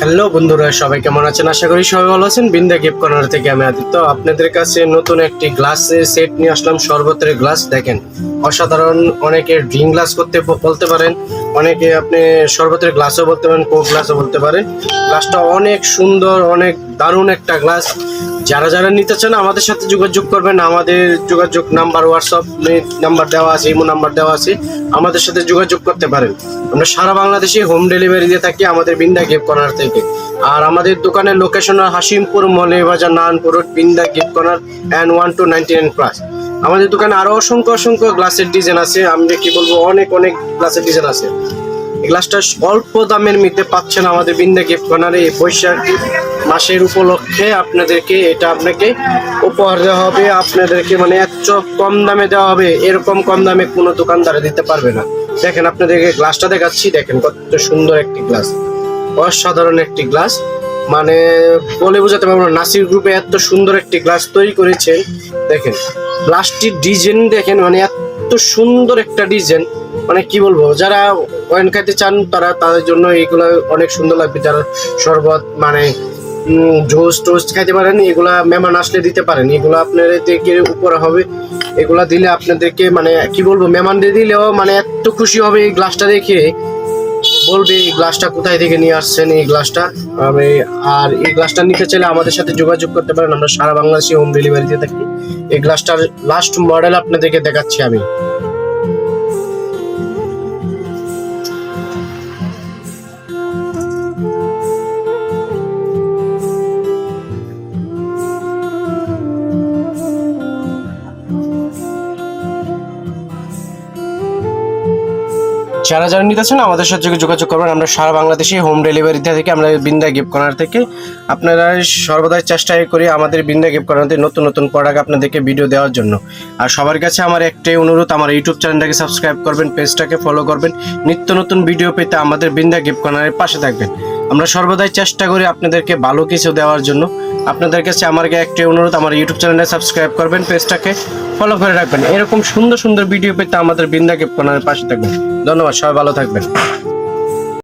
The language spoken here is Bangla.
হ্যালো বন্ধুরা, সবাই কেমন আছেন? আশা করি সবাই ভালো আছেন। বিন্দা গিফট কর্নার থেকে আমি আদিত্য আপনাদের কাছে নতুন একটি গ্লাসের সেট নিয়ে আসলাম। শরবতের গ্লাস দেখেন, অসাধারণ। অনেকে ড্রিঙ্ক গ্লাস বলতে পারেন, অনেকে আপনি শরবতের গ্লাসও বলতে পারেন, কোক গ্লাসও বলতে পারেন। গ্লাসটা অনেক সুন্দর, অনেক দারুণ একটা গ্লাস। যারা যারা নিতে চান আমাদের সাথে যোগাযোগ করবেন। আমাদের যোগাযোগ নাম্বার, হোয়াটসঅ্যাপ নাম্বার দেওয়া আছে, ইমো নাম্বার দেওয়া আছে, আমাদের সাথে যোগাযোগ করতে পারেন। আমরা সারা বাংলাদেশে হোম ডেলিভারি দিয়ে থাকি আমাদের বিন্দা গিফট কর্নার থেকে। আর আমাদের দোকানের location Hasimpur, Moulvibazar, Narayanpur road, Binda gift corner and 1299+। আমাদের দোকানে আরো অসংখ্য অসংখ্য গ্লাসের ডিজাইন আছে। আমি কি বলবো, অনেক অনেক গ্লাসের ডিজাইন আছে। এই গ্লাসটা অল্প দামের মধ্যে পাচ্ছেন আমাদের বিন্দা গিফট কর্নারে। এই বৈশাখ মাসের উপলক্ষে আপনাদেরকে এটা আপনাকে উপহার দেওয়া হবে। আপনাদেরকে মানে এত কম দামে দেওয়া হবে, এরকম কম দামে কোনো দোকানদারে দিতে পারবে না। দেখেন, আপনাদেরকে গ্লাসটা দেখাচ্ছি, দেখেন কত সুন্দর একটি গ্লাস, অসাধারণ একটি গ্লাস। মানে বলে বোঝাতে পারবো না, নাসির গ্রুপে এত সুন্দর একটি গ্লাস তৈরি করেছেন। দেখেন গ্লাসটির ডিজাইন দেখেন, মানে এত সুন্দর একটা ডিজাইন, মানে কি বলবো। যারা ওয়াইন খাইতে চান তাদের জন্য এইগুলো অনেক সুন্দর লাগবে। যারা শরবত মানে জুস টোস্ট খাইতে পারেন, এগুলা মেহমান আসলে দিতে পারেন। এগুলো আপনাদেরকে উপরে হবে, এগুলা দিলে আপনাদেরকে মানে কি বলবো, মেহমানদের দিলেও মানে এত খুশি হবে এই গ্লাসটা দেখে, বলবে এই গ্লাসটা কোথায় থেকে নিয়ে আসছেন এই গ্লাসটা। আর এই গ্লাসটা নিতে চাইলে আমাদের সাথে যোগাযোগ করতে পারেন। আমরা সারা বাংলাদেশে হোম ডেলিভারি দিয়ে থাকি। এই গ্লাসটার লাস্ট মডেল আপনাদেরকে দেখাচ্ছি আমি। যারা যারা নিতে চান আমাদের সাথে যোগাযোগ করবেন। আমরা সারা বাংলাদেশে হোম ডেলিভারি দিয়ে থাকি আমরা বিন্দা গিফট কর্নার থেকে। আপনারা সর্বদাই চেষ্টা করি আমাদের বিন্দা গিফট কর্নার থেকে নতুন নতুন প্রোডাক্ট আপনাদেরকে ভিডিও দেওয়ার জন্য। আর সবার কাছে আমার একটাই অনুরোধ, আমার ইউটিউব চ্যানেলটাকে সাবস্ক্রাইব করবেন, পেজটাকে ফলো করবেন। নিত্য নতুন ভিডিও পেতে আমাদের বিন্দা গিফট কর্নারের পাশে থাকবেন। আমরা সর্বদাই চেষ্টা করি আপনাদেরকে ভালো কিছু দেওয়ার জন্য। আপনাদের কাছে আমার একটাই অনুরোধ, আমার ইউটিউব চ্যানেলটা সাবস্ক্রাইব করবেন, পেজটাকে ফলো করে রাখবেন। এরকম সুন্দর সুন্দর ভিডিও পেতে আমাদের বিন্দা গিফট কর্নারের পাশে থাকবেন। ধন্যবাদ, সবাই ভালো থাকবেন।